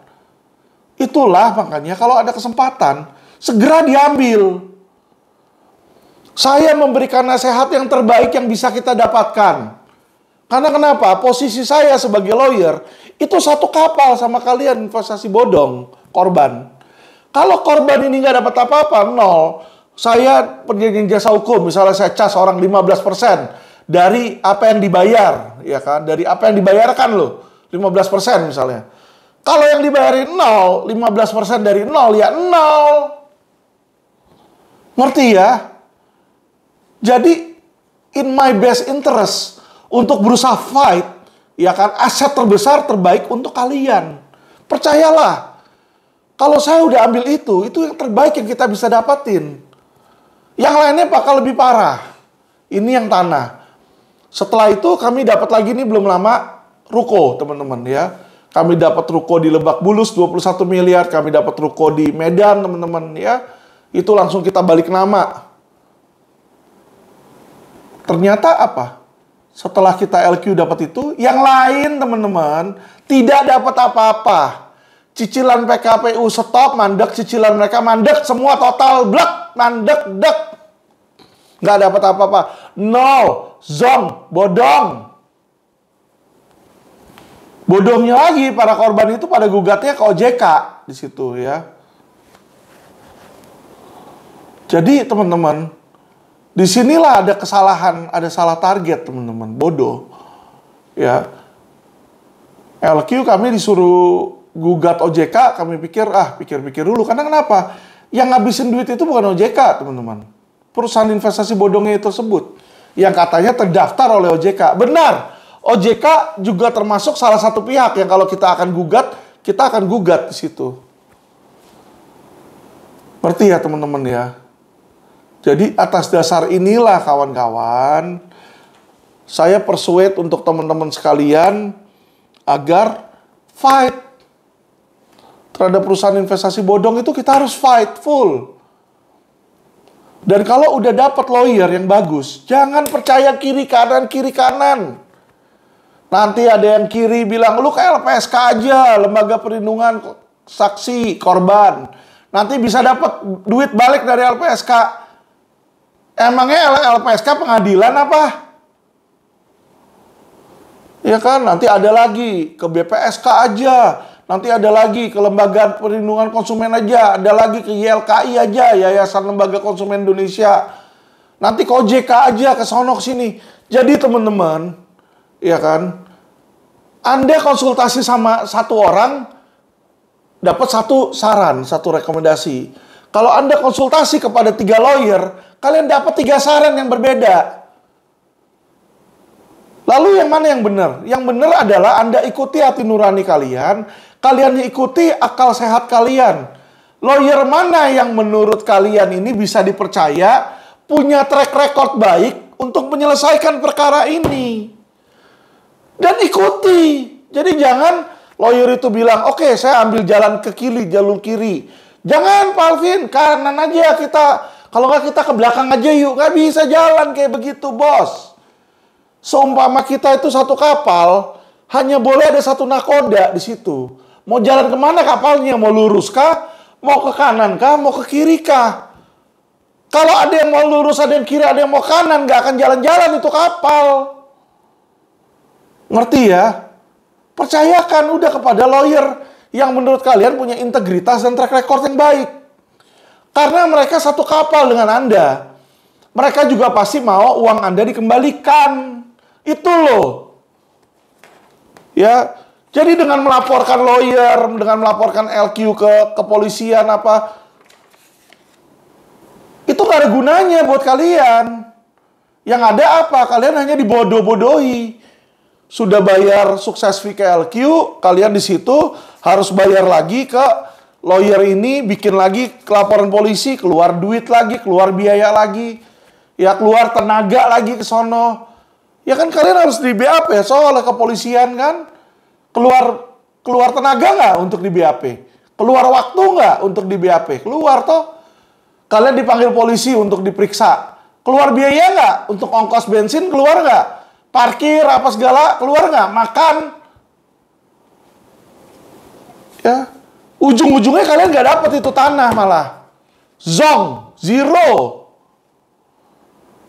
Itulah makanya kalau ada kesempatan, segera diambil. Saya memberikan nasihat yang terbaik yang bisa kita dapatkan. Karena kenapa? Posisi saya sebagai lawyer, itu satu kapal sama kalian investasi bodong, korban. Kalau korban ini nggak dapat apa-apa, nol. Saya perjanjian jasa hukum, misalnya saya cas orang 15% dari apa yang dibayar, ya kan? Dari apa yang dibayarkan loh, 15% misalnya. Kalau yang dibayarin 0, 15% dari 0 ya 0. Ngerti ya? Jadi in my best interest untuk berusaha fight, ya kan, aset terbesar terbaik untuk kalian. Percayalah. Kalau saya udah ambil itu yang terbaik yang kita bisa dapatin. Yang lainnya bakal lebih parah. Ini yang tanah. Setelah itu kami dapat lagi nih belum lama ruko, teman-teman ya. Kami dapat ruko di Lebak Bulus 21 miliar, kami dapat ruko di Medan, teman-teman ya. Itu langsung kita balik nama. Ternyata apa? Setelah kita LQ dapat itu, yang lain teman-teman tidak dapat apa-apa. Cicilan PKPU stop, mandek, cicilan mereka mandek, semua total blek, mandek, dek. Nggak dapat apa-apa. Nol, zong, bodong. Bodohnya lagi, para korban itu pada gugatnya ke OJK di situ ya. Jadi teman-teman, disinilah ada kesalahan, ada salah target teman-teman, bodoh. Ya, LQ kami disuruh gugat OJK, kami pikir, pikir-pikir dulu. Karena kenapa? Yang ngabisin duit itu bukan OJK, teman-teman. Perusahaan investasi bodongnya tersebut. Yang katanya terdaftar oleh OJK. Benar, OJK juga termasuk salah satu pihak yang kalau kita akan gugat di situ. Ngerti ya teman-teman ya? Jadi atas dasar inilah kawan-kawan, saya persuade untuk teman-teman sekalian agar fight terhadap perusahaan investasi bodong itu kita harus fight full. Dan kalau udah dapat lawyer yang bagus, jangan percaya kiri kanan. Nanti ada yang kiri bilang, lu kayak LPSK aja, Lembaga Perlindungan Saksi Korban. Nanti bisa dapat duit balik dari LPSK. Emangnya LPSK pengadilan apa? Ya kan, nanti ada lagi ke BPSK aja, nanti ada lagi ke Lembaga Perlindungan Konsumen aja, ada lagi ke YLKI aja, Yayasan Lembaga Konsumen Indonesia. Nanti ke OJK aja, ke sono ke sini. Jadi teman-teman, ya kan, Anda konsultasi sama satu orang, dapat satu saran, satu rekomendasi. Kalau Anda konsultasi kepada 3 lawyer, kalian dapat 3 saran yang berbeda. Lalu yang mana yang benar? Yang benar adalah Anda ikuti hati nurani kalian, kalian ikuti akal sehat kalian. Lawyer mana yang menurut kalian ini bisa dipercaya, punya track record baik untuk menyelesaikan perkara ini. Dan ikuti. Jadi jangan lawyer itu bilang, oke, saya ambil jalan ke kiri, jalur kiri. Jangan Pak Alvin, kanan aja kita. Kalau nggak kita ke belakang aja yuk. Nggak bisa jalan kayak begitu, bos. Seumpama kita itu satu kapal, hanya boleh ada satu nakoda di situ. Mau jalan kemana kapalnya? Mau lurus kah? Mau ke kanan kah? Mau ke kiri kah? Kalau ada yang mau lurus, ada yang kiri, ada yang mau kanan, nggak akan jalan-jalan itu kapal. Ngerti ya? Percayakan udah kepada lawyer yang menurut kalian punya integritas dan track record yang baik. Karena mereka satu kapal dengan Anda. Mereka juga pasti mau uang Anda dikembalikan. Itu loh. Ya, jadi dengan melaporkan lawyer, dengan melaporkan LQ ke kepolisian apa, itu gak ada gunanya buat kalian. Yang ada apa? Kalian hanya dibodoh-bodohi. Sudah bayar sukses fee ke LQ, kalian di situ harus bayar lagi ke lawyer ini, bikin lagi laporan polisi, keluar duit lagi, keluar biaya lagi, ya keluar tenaga lagi ke sono. Ya kan kalian harus di BAP ya, soalnya kepolisian kan. Keluar tenaga nggak untuk di BAP? Keluar waktu nggak untuk di BAP? Keluar toh. Kalian dipanggil polisi untuk diperiksa. Keluar biaya nggak? Untuk ongkos bensin keluar nggak? Parkir apa segala keluar nggak? Makan. Ya. Ujung-ujungnya kalian nggak dapat itu tanah malah. Zong. Zero.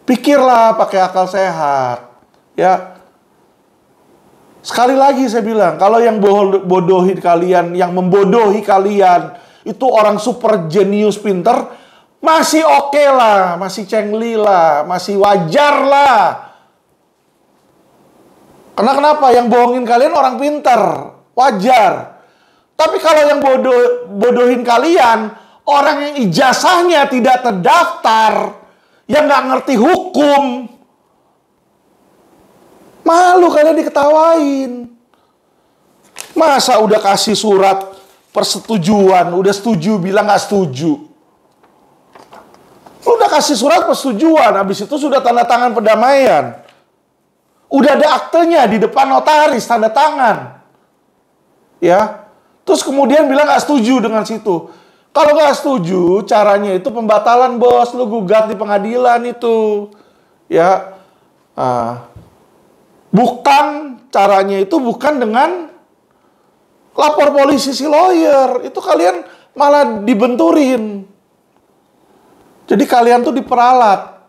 Pikirlah pakai akal sehat. Ya, sekali lagi saya bilang, kalau yang bodohi kalian, yang membodohi kalian, itu orang super jenius pinter, masih oke lah, masih cengli lah, masih wajar lah. Karena kenapa? Yang bohongin kalian orang pinter, wajar. Tapi kalau yang bodohin kalian, orang yang ijazahnya tidak terdaftar, yang nggak ngerti hukum, malu kalian diketawain. Masa udah kasih surat persetujuan, udah setuju, bilang nggak setuju. Udah kasih surat persetujuan, habis itu sudah tanda tangan perdamaian. Udah ada aktenya di depan notaris, tanda tangan. Ya, terus kemudian bilang nggak setuju dengan situ. Kalau nggak setuju, caranya itu pembatalan, bos. Lu gugat di pengadilan itu. Ya, bukan, caranya itu bukan dengan lapor polisi si lawyer. Itu kalian malah dibenturin. Jadi kalian tuh diperalat.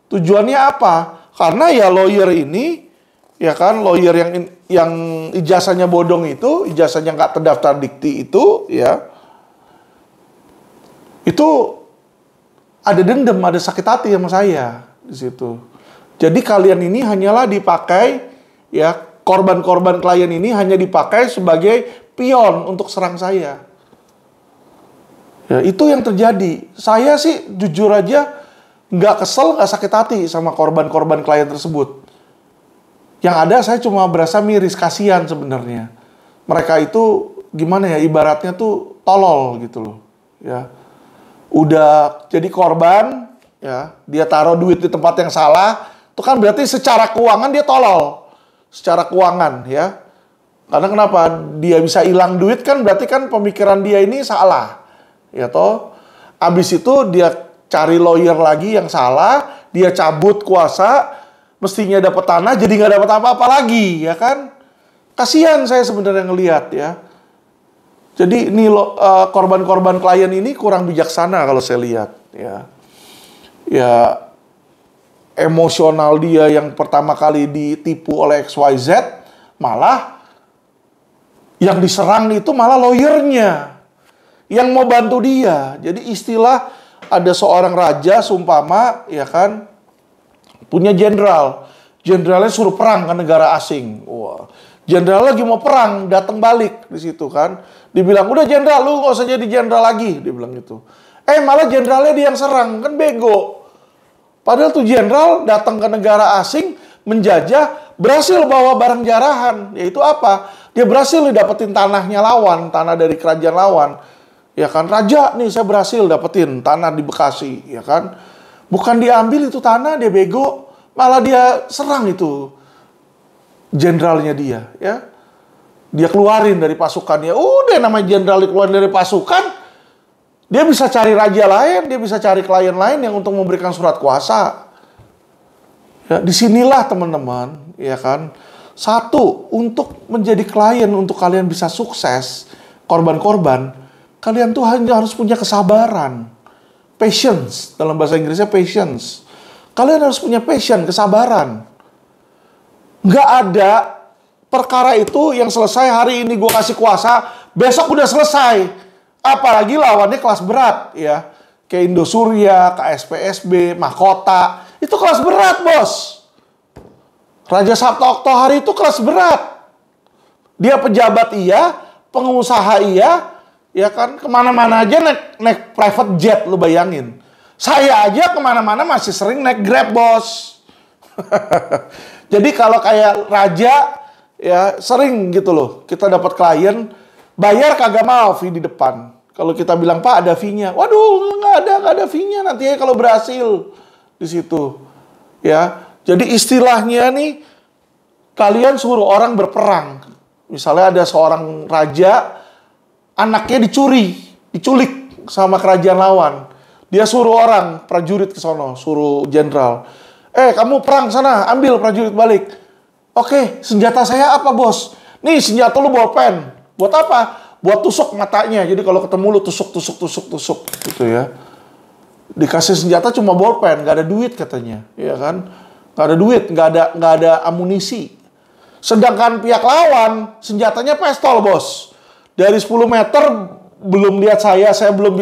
Tujuannya apa? Karena ya lawyer ini, ya kan, lawyer yang ijazahnya bodong itu, ijazahnya nggak terdaftar dikti itu, ya, itu ada dendam, ada sakit hati sama saya di situ. Jadi kalian ini hanyalah dipakai, ya, korban-korban klien ini hanya dipakai sebagai pion untuk serang saya. Ya, itu yang terjadi. Saya sih jujur aja nggak kesel, nggak sakit hati sama korban-korban klien tersebut. Yang ada saya cuma berasa miris, kasihan sebenarnya. Mereka itu gimana ya, ibaratnya tuh tolol gitu loh. Ya, udah jadi korban, ya, dia taruh duit di tempat yang salah. Itu kan berarti secara keuangan dia tolol. Secara keuangan, ya. Karena kenapa? Dia bisa hilang duit kan berarti kan pemikiran dia ini salah. Ya toh. Habis itu dia cari lawyer lagi yang salah, dia cabut kuasa, mestinya dapat tanah jadi nggak dapat apa-apa lagi, ya kan? Kasihan saya sebenarnya ngelihat, ya. Jadi ini korban-korban klien ini kurang bijaksana kalau saya lihat, ya. Ya, emosional dia yang pertama kali ditipu oleh XYZ, Malah yang diserang itu malah lawyernya yang mau bantu dia. Jadi istilah ada seorang raja seumpama ya kan punya jenderal. Jenderalnya suruh perang ke negara asing. Wah, jenderal lagi mau perang, datang balik di situ kan. Dibilang, "Udah jenderal, lu nggak usah jadi jenderal lagi." Dibilang gitu. Malah jenderalnya dia yang serang, kan bego. Padahal tuh jenderal datang ke negara asing menjajah, berhasil bawa barang jarahan. Yaitu apa? Dia berhasil dapetin tanahnya lawan, tanah dari kerajaan lawan. Ya kan, raja nih saya berhasil dapetin tanah di Bekasi, ya kan. Bukan diambil itu tanah, dia bego. Malah dia serang itu jenderalnya dia, ya. Dia keluarin dari pasukannya. Udah namanya jenderal dikeluarin dari pasukan, dia bisa cari raja lain, dia bisa cari klien lain yang untuk memberikan surat kuasa. Ya, disinilah teman-teman, ya kan. Satu, untuk menjadi klien, untuk kalian bisa sukses, korban-korban, kalian tuh hanya harus punya kesabaran. Patience, dalam bahasa Inggrisnya patience. Kalian harus punya passion, kesabaran. Nggak ada perkara itu yang selesai hari ini gue kasih kuasa, besok udah selesai. Apalagi lawannya kelas berat, ya. Kayak Indosuria, KSPSB, Mahkota. Itu kelas berat, bos. Raja Sabta Oktohari itu kelas berat. Dia pejabat iya, pengusaha iya, ya kan. Kemana-mana aja naik private jet, lu bayangin. Saya aja kemana-mana masih sering naik Grab, bos. Jadi kalau kayak raja, ya sering gitu loh. Kita dapat klien, bayar kagak mau fee di depan. Kalau kita bilang, "Pak, ada fee-nya." Waduh, nggak ada fee-nya. Nanti ya kalau berhasil di situ. Ya, jadi istilahnya nih, kalian suruh orang berperang. Misalnya ada seorang raja, anaknya diculik sama kerajaan lawan. Dia suruh orang, prajurit ke sono, suruh jenderal. Kamu perang sana, ambil prajurit balik. Oke, senjata saya apa, bos? Nih, senjata lu bolpen. Buat apa? Buat tusuk matanya. Jadi kalau ketemu lu tusuk. Gitu ya. Dikasih senjata cuma bolpen, nggak ada duit katanya. Ya kan? Nggak ada duit, nggak ada amunisi. Sedangkan pihak lawan, senjatanya pistol, bos. Dari 10 meter, belum lihat saya belum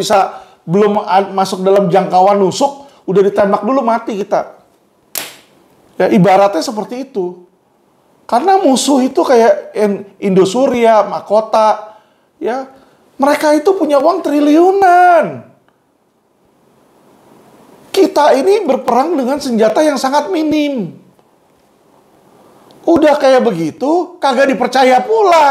masuk dalam jangkauan nusuk, udah ditembak dulu, mati kita. Ya, ibaratnya seperti itu. Karena musuh itu kayak Indosuria, Mahkota, ya, mereka itu punya uang triliunan. Kita ini berperang dengan senjata yang sangat minim. Udah kayak begitu, kagak dipercaya pula.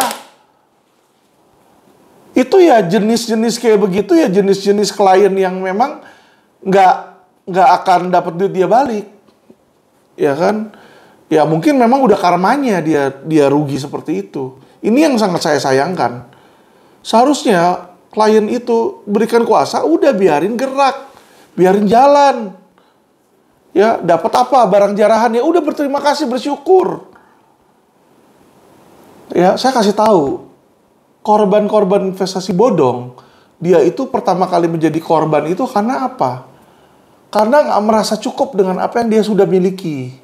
Itu ya jenis-jenis kayak begitu ya jenis-jenis klien yang memang nggak akan dapat duit dia balik, ya kan? Ya mungkin memang udah karmanya dia rugi seperti itu. Ini yang sangat saya sayangkan. Seharusnya klien itu berikan kuasa, udah biarin gerak, biarin jalan. Ya dapat apa barang jarahan, ya udah berterima kasih, bersyukur. Ya saya kasih tahu. Korban-korban investasi bodong, dia itu pertama kali menjadi korban itu karena apa? Karena nggak merasa cukup dengan apa yang dia sudah miliki.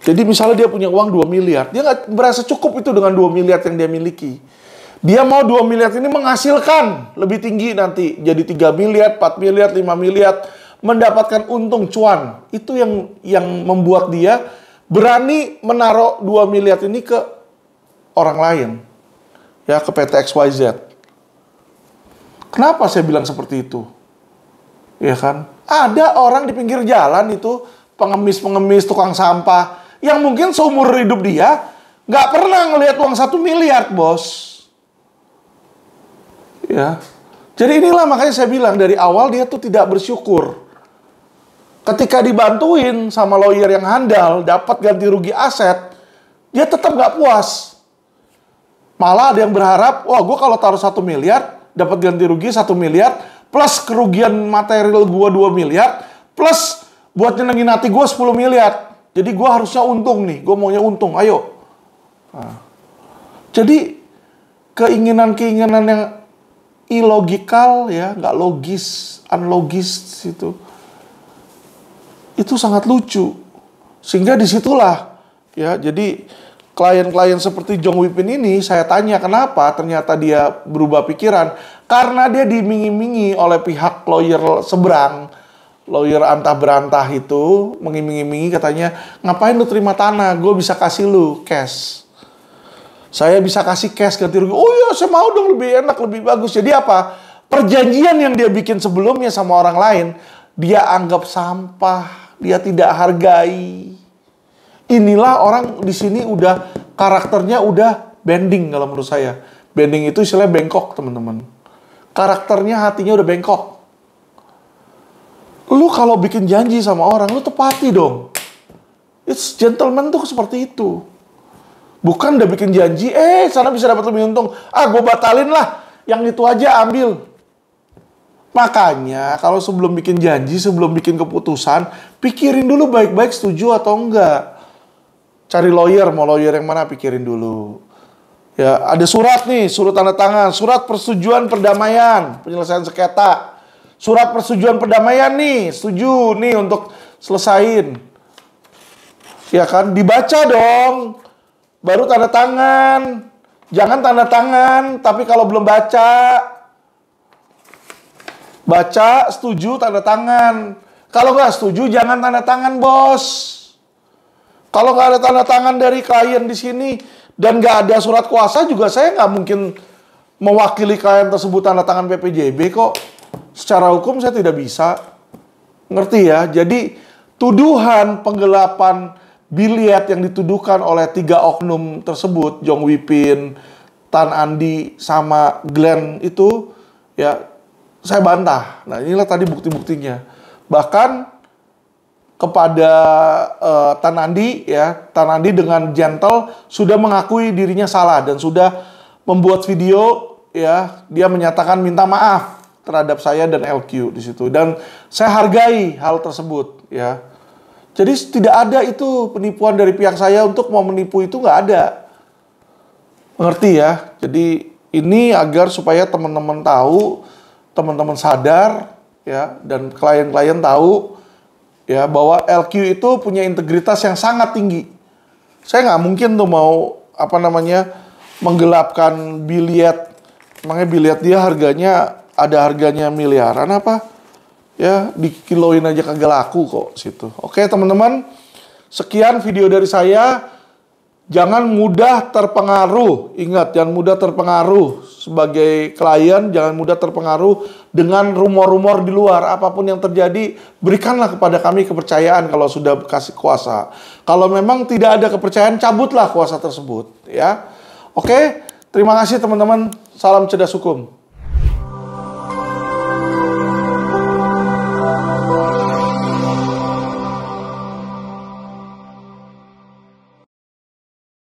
Jadi misalnya dia punya uang 2 miliar, dia nggak merasa cukup itu dengan 2 miliar yang dia miliki. Dia mau 2 miliar ini menghasilkan lebih tinggi nanti, jadi 3 miliar, 4 miliar, 5 miliar, mendapatkan untung cuan. Itu yang membuat dia berani menaruh 2 miliar ini ke orang lain. Ya, ke PT XYZ. Kenapa saya bilang seperti itu? Ya kan? Ada orang di pinggir jalan itu, pengemis-pengemis, tukang sampah, yang mungkin seumur hidup dia nggak pernah ngelihat uang 1 miliar, bos. Ya. Jadi inilah makanya saya bilang dari awal dia tuh tidak bersyukur. Ketika dibantuin sama lawyer yang handal, dapat ganti rugi aset, dia tetap nggak puas. Malah ada yang berharap, wah gue kalau taruh 1 miliar, dapat ganti rugi 1 miliar, plus kerugian material gue 2 miliar, plus buat nyenengin hati gue 10 miliar. Jadi gue harusnya untung nih, gue maunya untung, ayo. Nah. Jadi keinginan-keinginan yang ilogikal, ya, nggak logis, unlogis itu sangat lucu. Sehingga disitulah, ya, jadi klien-klien seperti Jong Wipin ini, saya tanya kenapa ternyata dia berubah pikiran. Karena dia diiming-imingi oleh pihak lawyer seberang, lawyer antah berantah itu, mengiming-imingi katanya, ngapain lu terima tanah, gue bisa kasih lu cash. Saya bisa kasih cash ganti rugi. Oh iya, saya mau dong, lebih enak, lebih bagus. Jadi apa? Perjanjian yang dia bikin sebelumnya sama orang lain, dia anggap sampah, dia tidak hargai. Inilah orang di sini udah karakternya udah bending kalau menurut saya. Bending itu istilahnya bengkok, teman-teman. Karakternya, hatinya udah bengkok. Lu kalau bikin janji sama orang, lu tepati dong. It's gentleman tuh seperti itu. Bukan udah bikin janji, sana bisa dapat lebih untung. Ah, gue batalin lah. Yang itu aja ambil. Makanya kalau sebelum bikin janji, sebelum bikin keputusan, pikirin dulu baik-baik setuju atau enggak. Cari lawyer, mau lawyer yang mana pikirin dulu. Ya, ada surat nih, surat tanda tangan, surat persetujuan perdamaian, penyelesaian sengketa. Surat persetujuan perdamaian nih, setuju nih untuk selesain. Ya kan, dibaca dong. Baru tanda tangan. Jangan tanda tangan, tapi kalau belum baca, setuju, tanda tangan. Kalau nggak setuju, jangan tanda tangan, bos. Kalau nggak ada tanda tangan dari klien di sini dan nggak ada surat kuasa juga, saya nggak mungkin mewakili klien tersebut tanda tangan PPJB kok. Secara hukum saya tidak bisa. Ngerti ya? Jadi tuduhan penggelapan biliet yang dituduhkan oleh 3 oknum tersebut, Jong Wipin, Tan Andi, sama Glenn itu, ya saya bantah. Nah inilah tadi bukti-buktinya. Bahkan kepada Tan Andi, ya, Tan Andi dengan gentle sudah mengakui dirinya salah dan sudah membuat video, ya, dia menyatakan minta maaf terhadap saya dan LQ di situ, dan saya hargai hal tersebut, ya. Jadi tidak ada itu penipuan dari pihak saya untuk mau menipu, itu nggak ada. Mengerti ya? Jadi ini agar supaya teman-teman tahu, teman-teman sadar, ya, dan klien-klien tahu, ya, bahwa LQ itu punya integritas yang sangat tinggi. Saya nggak mungkin tuh mau menggelapkan biliet. Makanya biliet dia harganya miliaran apa? Ya, dikiloin aja kagak laku kok situ. Oke, teman-teman. Sekian video dari saya. Jangan mudah terpengaruh. Ingat, jangan mudah terpengaruh sebagai klien, jangan mudah terpengaruh dengan rumor-rumor di luar. Apapun yang terjadi, berikanlah kepada kami kepercayaan kalau sudah kasih kuasa. Kalau memang tidak ada kepercayaan, cabutlah kuasa tersebut, ya. Oke, terima kasih teman-teman. Salam cerdas hukum.